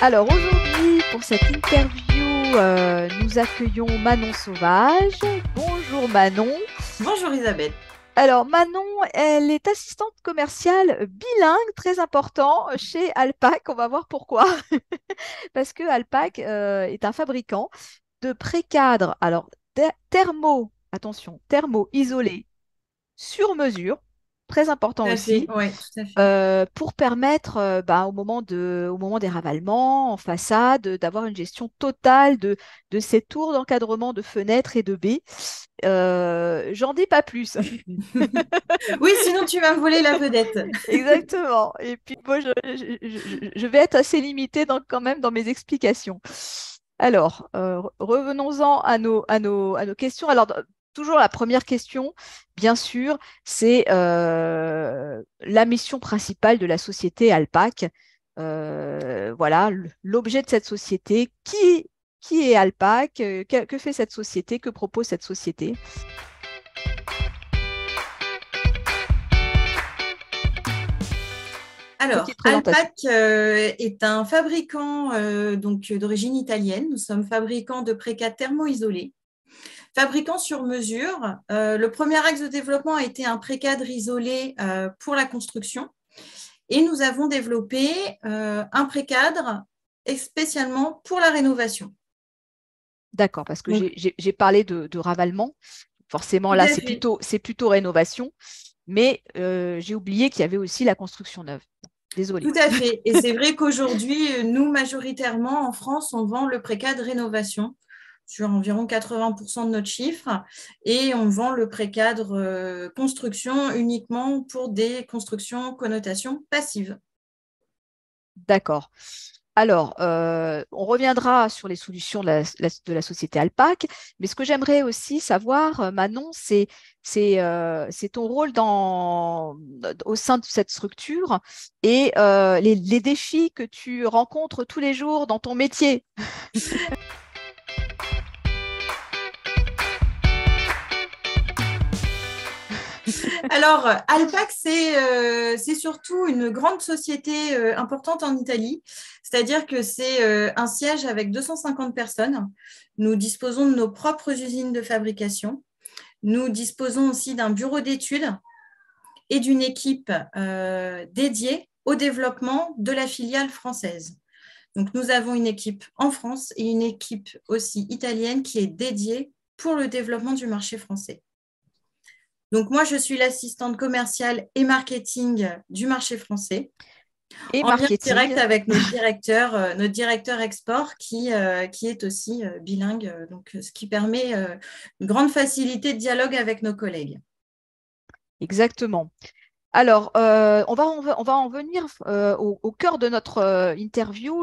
Alors aujourd'hui, pour cette interview, nous accueillons Manon Sauvage. Bonjour Manon. Bonjour Isabelle. Alors Manon, elle est assistante commerciale bilingue, très important chez Alpac. On va voir pourquoi. Parce que Alpac est un fabricant de pré-cadres. Alors attention, thermo-isolés sur mesure, très important Tout à fait, aussi ouais, tout à fait. pour permettre au moment des ravalements en façade d'avoir une gestion totale de ces tours d'encadrement de fenêtres et de baies. J'en dis pas plus. Oui, sinon tu vas me voler la vedette. Exactement. Et puis moi, je vais être assez limitée quand même dans mes explications. Alors, revenons-en à nos questions. Alors, toujours la première question, bien sûr, c'est la mission principale de la société Alpac. Voilà, l'objet de cette société. Qui est Alpac? Que fait cette société? Que propose cette société? Alors, Petite présentation. Alpac est un fabricant donc d'origine italienne. Nous sommes fabricants de précats thermo-isolés, fabricants sur mesure. Le premier axe de développement a été un précadre isolé pour la construction et nous avons développé un précadre spécialement pour la rénovation. D'accord, parce que Donc, j'ai parlé de ravalement. Forcément, tout là, à fait. c'est plutôt rénovation. Mais j'ai oublié qu'il y avait aussi la construction neuve. Désolée. Tout à fait. Et c'est vrai qu'aujourd'hui, nous, majoritairement, en France, on vend le précade rénovation sur environ 80% de notre chiffre et on vend le précadre construction uniquement pour des constructions connotation passive. D'accord. Alors, on reviendra sur les solutions de la société Alpac, mais ce que j'aimerais aussi savoir, Manon, c'est ton rôle au sein de cette structure et les défis que tu rencontres tous les jours dans ton métier. Alors, Alpac, c'est surtout une grande société importante en Italie, c'est-à-dire que c'est un siège avec 250 personnes. Nous disposons de nos propres usines de fabrication. Nous disposons aussi d'un bureau d'études et d'une équipe dédiée au développement de la filiale française. Donc, nous avons une équipe en France et une équipe aussi italienne qui est dédiée pour le développement du marché français. Donc, moi, je suis l'assistante commerciale et marketing du marché français, Et en lien direct marketing. avec notre directeur export qui est aussi bilingue, donc, ce qui permet une grande facilité de dialogue avec nos collègues. Exactement. Alors, on va en venir au cœur de notre interview.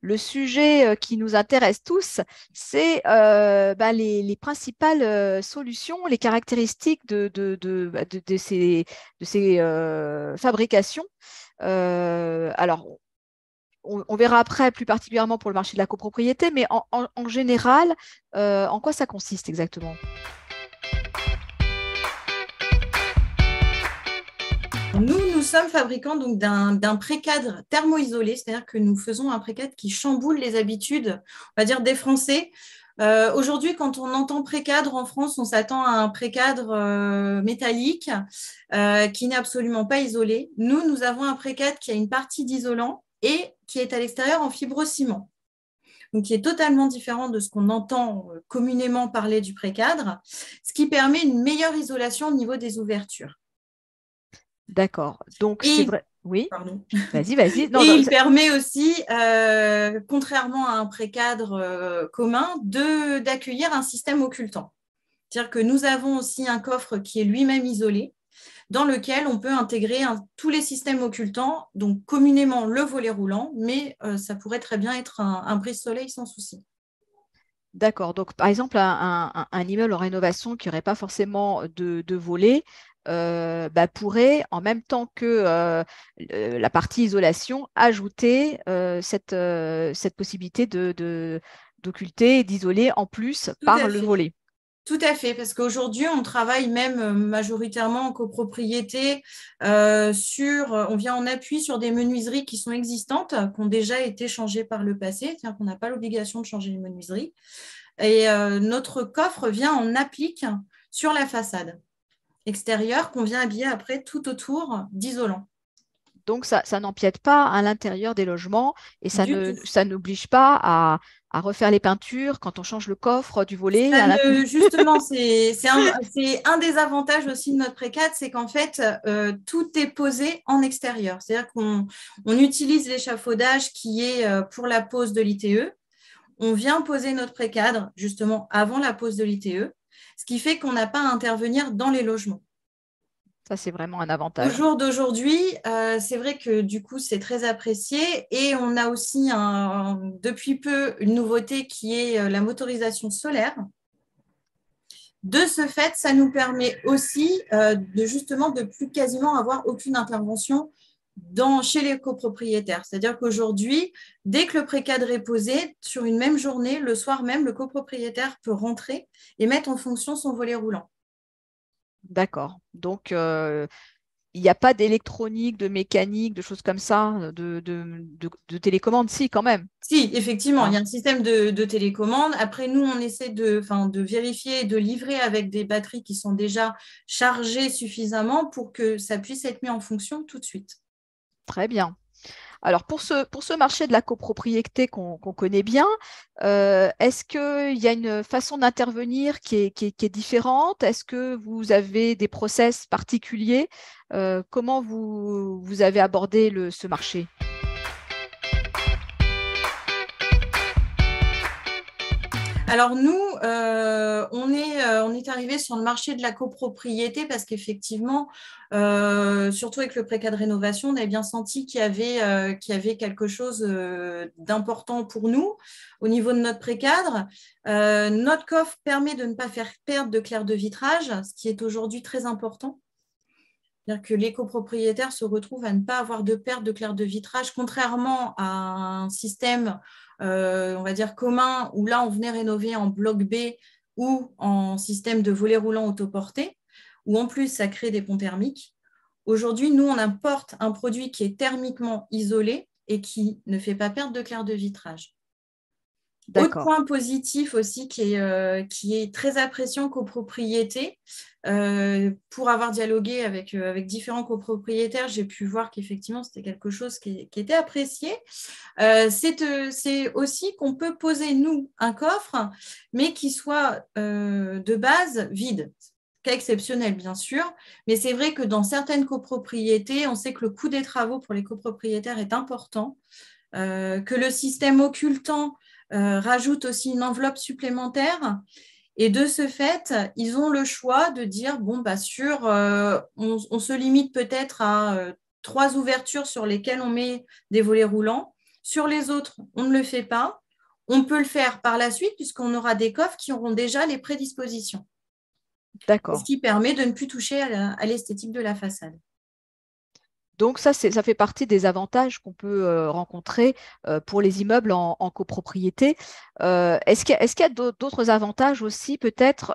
Le sujet qui nous intéresse tous, c'est les principales solutions, les caractéristiques de ces fabrications. Alors, on verra après, plus particulièrement pour le marché de la copropriété, mais en général, en quoi ça consiste exactement? Nous sommes fabricants donc d'un précadre thermo-isolé, c'est-à-dire que nous faisons un précadre qui chamboule les habitudes, on va dire, des Français. Aujourd'hui, quand on entend précadre en France, on s'attend à un précadre métallique qui n'est absolument pas isolé. Nous avons un précadre qui a une partie d'isolant et qui est à l'extérieur en fibrociment, donc qui est totalement différent de ce qu'on entend communément parler du précadre, ce qui permet une meilleure isolation au niveau des ouvertures. D'accord. Donc, c'est Et vrai. Oui, Pardon. vas-y, vas-y. Non, Et non, il permet aussi, contrairement à un précadre commun, d'accueillir un système occultant. C'est-à-dire que nous avons aussi un coffre qui est lui-même isolé, dans lequel on peut intégrer tous les systèmes occultants, donc communément le volet roulant, mais ça pourrait très bien être un brise-soleil sans souci. d'accord. Donc, par exemple, un immeuble en rénovation qui n'aurait pas forcément de volets pourrait, en même temps que la partie isolation, ajouter cette possibilité d'occulter et d'isoler en plus Tout par à le fait. volet. Tout à fait, parce qu'aujourd'hui, on travaille même majoritairement en copropriété on vient en appui sur des menuiseries qui sont existantes, qui ont déjà été changées par le passé, c'est-à-dire qu'on n'a pas l'obligation de changer les menuiseries. Et notre coffre vient en applique sur la façade extérieure qu'on vient habiller après tout autour d'isolant. Donc, ça n'empiète pas à l'intérieur des logements et Du tout. ça n'oblige pas à refaire les peintures quand on change le coffre du volet à l'intérieur. Justement, c'est un des avantages aussi de notre précade, c'est qu'en fait, tout est posé en extérieur. C'est-à-dire qu'on utilise l'échafaudage qui est pour la pose de l'ITE. On vient poser notre précadre justement avant la pose de l'ITE, ce qui fait qu'on n'a pas à intervenir dans les logements. Ça, c'est vraiment un Au avantage. jour d'aujourd'hui, c'est vrai que du coup, c'est très apprécié et on a aussi depuis peu une nouveauté qui est la motorisation solaire. De ce fait, ça nous permet aussi de plus quasiment avoir aucune intervention chez les copropriétaires. C'est-à-dire qu'aujourd'hui, dès que le précadre est posé, sur une même journée, le soir même, le copropriétaire peut rentrer et mettre en fonction son volet roulant. D'accord. Donc, il n'y a pas d'électronique, de mécanique, de choses comme ça, de télécommande, si, quand même. Si, effectivement, il y Hein. a un système de télécommande. Après, nous, on essaie de vérifier et de livrer avec des batteries qui sont déjà chargées suffisamment pour que ça puisse être mis en fonction tout de suite. Très bien. Alors, pour ce marché de la copropriété qu'on connaît bien, est-ce qu'il y a une façon d'intervenir qui est différente? Est-ce que vous avez des process particuliers? Comment vous avez abordé ce marché? Alors nous, on est arrivé sur le marché de la copropriété parce qu'effectivement, surtout avec le précade rénovation, on avait bien senti qu'il y avait quelque chose d'important pour nous au niveau de notre précadre. Notre coffre permet de ne pas faire perdre de clair de vitrage, ce qui est aujourd'hui très important. C'est-à-dire que les copropriétaires se retrouvent à ne pas avoir de perte de clair de vitrage, contrairement à un système, on va dire, commun, où là, on venait rénover en bloc B ou en système de volet roulant autoporté, où en plus, ça crée des ponts thermiques. Aujourd'hui, nous, on importe un produit qui est thermiquement isolé et qui ne fait pas perdre de clair de vitrage. Autre D'accord. point positif aussi qui est très apprécié en copropriété, pour avoir dialogué avec différents copropriétaires, j'ai pu voir qu'effectivement, c'était quelque chose qui était apprécié. C'est aussi qu'on peut poser, nous, un coffre, mais qui soit de base vide. Cas exceptionnel, bien sûr, mais c'est vrai que dans certaines copropriétés, on sait que le coût des travaux pour les copropriétaires est important, que le système occultant rajoute aussi une enveloppe supplémentaire. Et de ce fait, ils ont le choix de dire, bon, bah, on se limite peut-être à 3 ouvertures sur lesquelles on met des volets roulants. Sur les autres, on ne le fait pas. On peut le faire par la suite puisqu'on aura des coffres qui auront déjà les prédispositions. Ce D'accord. qui permet de ne plus toucher à l'esthétique de la façade. Donc ça fait partie des avantages qu'on peut rencontrer pour les immeubles en copropriété. Est-ce qu'il y a d'autres avantages aussi, peut-être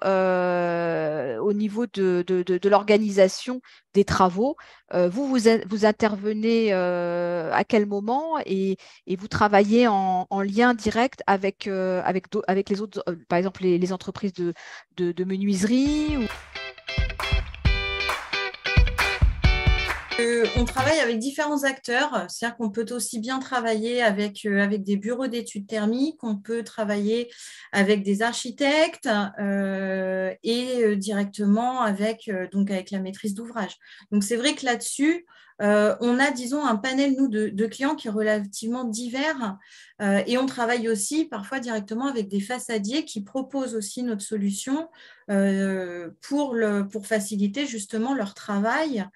au niveau de l'organisation des travaux? Vous intervenez à quel moment et vous travaillez en lien direct avec les autres, par exemple les entreprises de menuiserie ou... On travaille avec différents acteurs, c'est-à-dire qu'on peut aussi bien travailler avec des bureaux d'études thermiques, on peut travailler avec des architectes et directement donc avec la maîtrise d'ouvrage. Donc c'est vrai que là-dessus, on a, disons, un panel, nous, de clients qui est relativement divers et on travaille aussi parfois directement avec des façadiers qui proposent aussi notre solution pour faciliter justement leur travail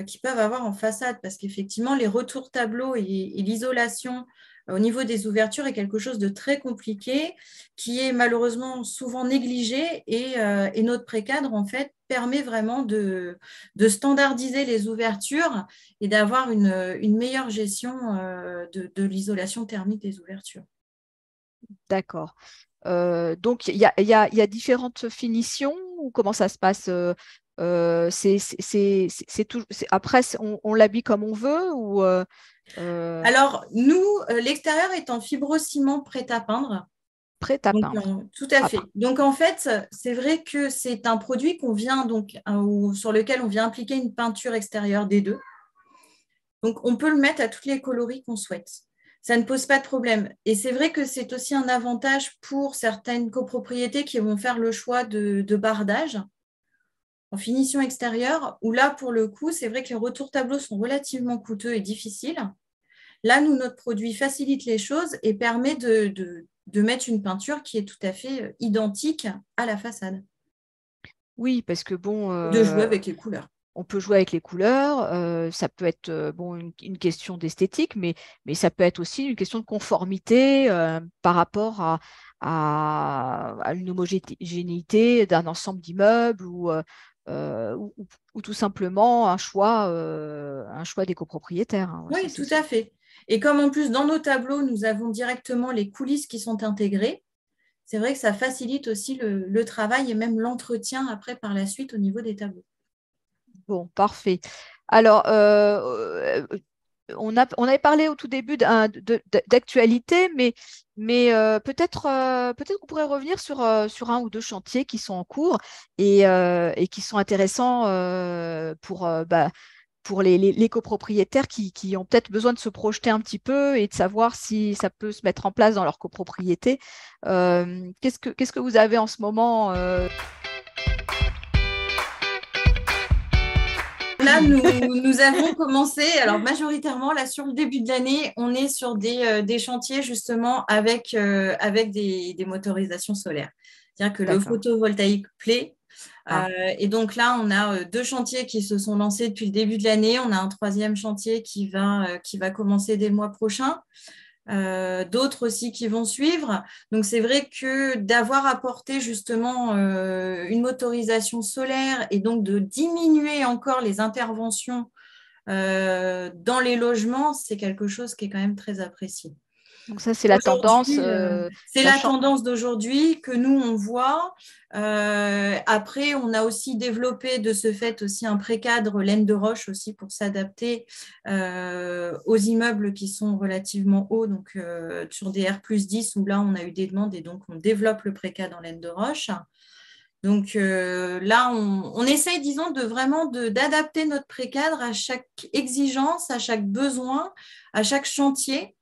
qu'ils peuvent avoir en façade, parce qu'effectivement, les retours tableaux et l'isolation au niveau des ouvertures est quelque chose de très compliqué, qui est malheureusement souvent négligé, et notre précadre, en fait, permet vraiment de standardiser les ouvertures et d'avoir une meilleure gestion de l'isolation thermique des ouvertures. D'accord. Donc, il y a différentes finitions ou comment ça se passe après, on l'habille comme on veut ou Alors, nous, l'extérieur est en fibrociment prêt à peindre. prêt à Donc, peindre? tout à Ah, fait. Donc, en fait, c'est vrai que c'est un produit qu'on vient donc, sur lequel on vient appliquer une peinture extérieure des deux. Donc, on peut le mettre à toutes les coloris qu'on souhaite. Ça ne pose pas de problème. Et c'est vrai que c'est aussi un avantage pour certaines copropriétés qui vont faire le choix de bardage en finition extérieure, où là, pour le coup, c'est vrai que les retours tableaux sont relativement coûteux et difficiles. Là, nous, notre produit facilite les choses et permet de mettre une peinture qui est tout à fait identique à la façade. oui, parce que bon, De jouer avec les couleurs. on peut jouer avec les couleurs, ça peut être bon, une question d'esthétique, mais ça peut être aussi une question de conformité par rapport à une homogénéité d'un ensemble d'immeubles ou tout simplement un choix des copropriétaires, hein. Ça, Oui, c'est tout sûr. à fait. Et comme en plus, dans nos tableaux, nous avons directement les coulisses qui sont intégrées, c'est vrai que ça facilite aussi le travail et même l'entretien après par la suite au niveau des tableaux. Bon, parfait. Alors, on avait parlé au tout début d'actualité, mais peut-être qu'on pourrait revenir sur un ou deux chantiers qui sont en cours et qui sont intéressants pour les copropriétaires qui ont peut-être besoin de se projeter un petit peu et de savoir si ça peut se mettre en place dans leur copropriété. Qu'est-ce que vous avez en ce moment Là, nous avons commencé, alors majoritairement, là, sur le début de l'année, on est sur des chantiers justement avec des motorisations solaires. C'est-à-dire que le D'accord. photovoltaïque plaît. Ah. Et donc là, on a deux chantiers qui se sont lancés depuis le début de l'année. On a un troisième chantier qui va commencer dès le mois prochain. D'autres aussi qui vont suivre. Donc, c'est vrai que d'avoir apporté justement une motorisation solaire et donc de diminuer encore les interventions dans les logements, c'est quelque chose qui est quand même très apprécié. Donc ça, c'est la tendance. Aujourd'hui, c'est Ça la change. tendance d'aujourd'hui que nous, on voit. Après, on a aussi développé de ce fait aussi un précadre laine de roche aussi pour s'adapter aux immeubles qui sont relativement hauts, donc sur des R+10 où là, on a eu des demandes et donc on développe le précadre en laine de roche. Donc là, on essaye, disons, d'adapter notre précadre à chaque exigence, à chaque besoin, à chaque chantier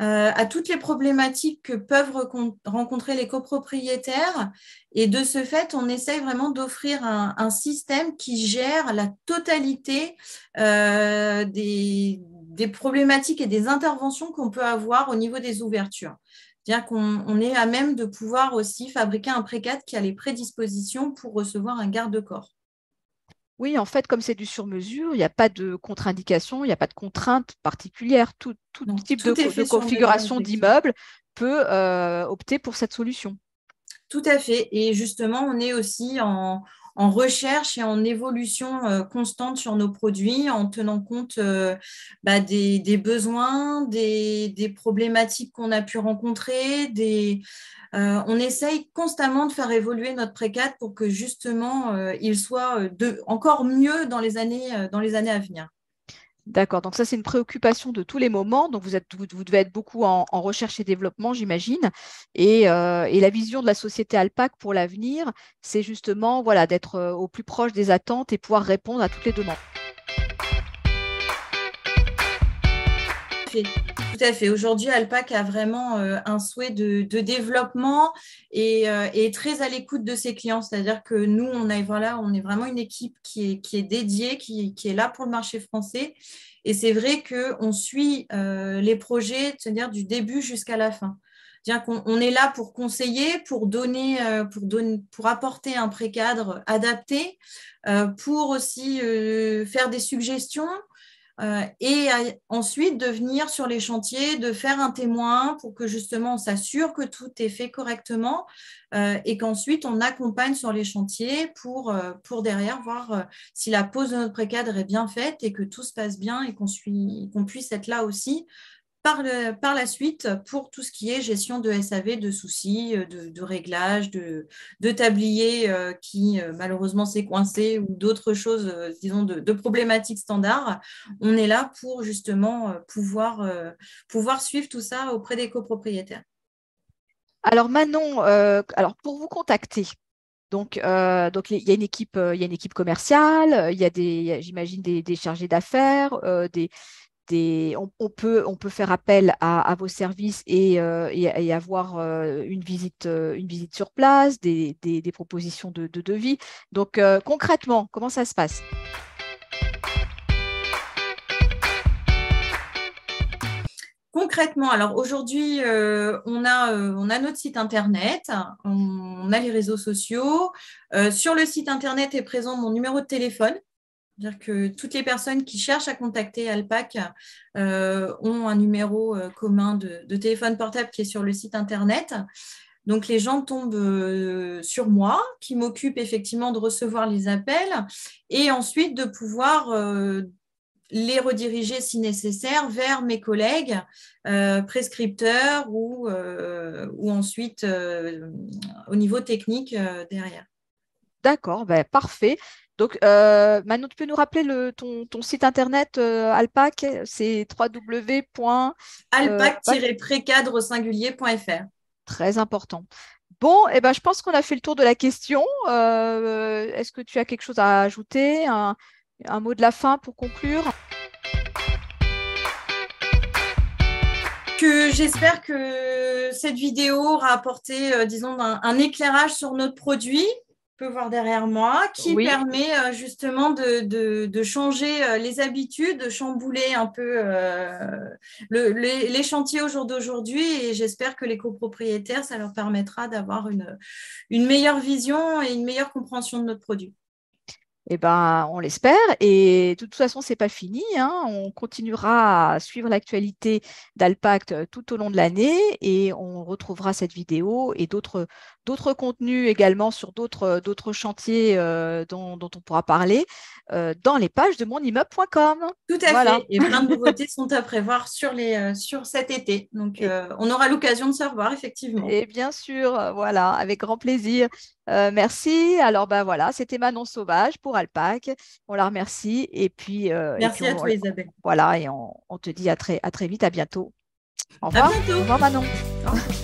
à toutes les problématiques que peuvent rencontrer les copropriétaires. Et de ce fait, on essaye vraiment d'offrir un système qui gère la totalité des problématiques et des interventions qu'on peut avoir au niveau des ouvertures. C'est-à-dire qu'on est à même de pouvoir aussi fabriquer un précade qui a les prédispositions pour recevoir un garde-corps. Oui, en fait, comme c'est du sur-mesure, il n'y a pas de contre-indication, il n'y a pas de contrainte particulière. Tout Donc, type tout est de fait sur mesure, configuration effectivement. d'immeuble peut opter pour cette solution. Tout à fait. Et justement, on est aussi en recherche et en évolution constante sur nos produits en tenant compte des besoins, des problématiques qu'on a pu rencontrer. On essaye constamment de faire évoluer notre précade pour que justement il soit encore mieux dans les années à venir. D'accord, donc ça c'est une préoccupation de tous les moments. Donc vous devez être beaucoup en recherche et développement, j'imagine. Et la vision de la société Alpac pour l'avenir, c'est justement voilà, d'être au plus proche des attentes et pouvoir répondre à toutes les demandes. Tout à fait. Aujourd'hui, Alpac a vraiment un souhait de développement et est très à l'écoute de ses clients. C'est-à-dire que nous, on est vraiment une équipe qui est dédiée, qui est là pour le marché français. Et c'est vrai qu'on suit les projets, c'est-à-dire du début jusqu'à la fin. C'est-à-dire qu'on est là pour conseiller, pour apporter un précadre adapté, pour aussi faire des suggestions et ensuite de venir sur les chantiers, de faire un témoin pour que justement on s'assure que tout est fait correctement et qu'ensuite on accompagne sur les chantiers pour derrière voir si la pose de notre précadre est bien faite et que tout se passe bien et qu'on puisse être là aussi par la suite pour tout ce qui est gestion de SAV, de soucis, de réglages, de tabliers qui malheureusement s'est coincé ou d'autres choses, disons, de problématiques standards. On est là pour justement pouvoir suivre tout ça auprès des copropriétaires. Alors Manon, alors pour vous contacter, donc il y a une équipe commerciale, j'imagine des chargés d'affaires, on peut faire appel à vos services et avoir une visite sur place, des propositions de devis. Donc concrètement, comment ça se passe? Concrètement, alors aujourd'hui, on a notre site internet, on a les réseaux sociaux. Sur le site internet est présent mon numéro de téléphone. C'est-à-dire que toutes les personnes qui cherchent à contacter Alpac ont un numéro commun de téléphone portable qui est sur le site internet. Donc, les gens tombent sur moi, qui m'occupe effectivement de recevoir les appels et ensuite de pouvoir les rediriger, si nécessaire, vers mes collègues prescripteurs ou ensuite au niveau technique derrière. D'accord, ben, parfait. Donc, Manon, tu peux nous rappeler ton site internet Alpac, c'est alpac-précadre-singulier.fr. Très important. Bon, eh ben, je pense qu'on a fait le tour de la question. Est-ce que tu as quelque chose à ajouter, un mot de la fin pour conclure? J'espère que cette vidéo aura apporté, disons, un éclairage sur notre produit. On peut voir derrière moi, qui Oui. permet justement de changer les habitudes, de chambouler un peu les chantiers au jour d'aujourd'hui. Et j'espère que les copropriétaires, ça leur permettra d'avoir une meilleure vision et une meilleure compréhension de notre produit. Eh ben, on l'espère. Et de toute façon, c'est pas fini, hein. On continuera à suivre l'actualité d'Alpact tout au long de l'année et on retrouvera cette vidéo et d'autres contenus également sur d'autres chantiers dont on pourra parler dans les pages de monimmeuble.com. Tout à Voilà. fait. Et plein de nouveautés sont à prévoir sur cet été. Donc, on aura l'occasion de se revoir, effectivement. Et bien sûr, voilà, avec grand plaisir. Merci. Alors, ben voilà, c'était Manon Sauvage pour Alpac. On la remercie. Merci à toi, Isabelle. Voilà, et on te dit à très vite, à bientôt. Au À revoir. bientôt. Au revoir, Manon. Au revoir.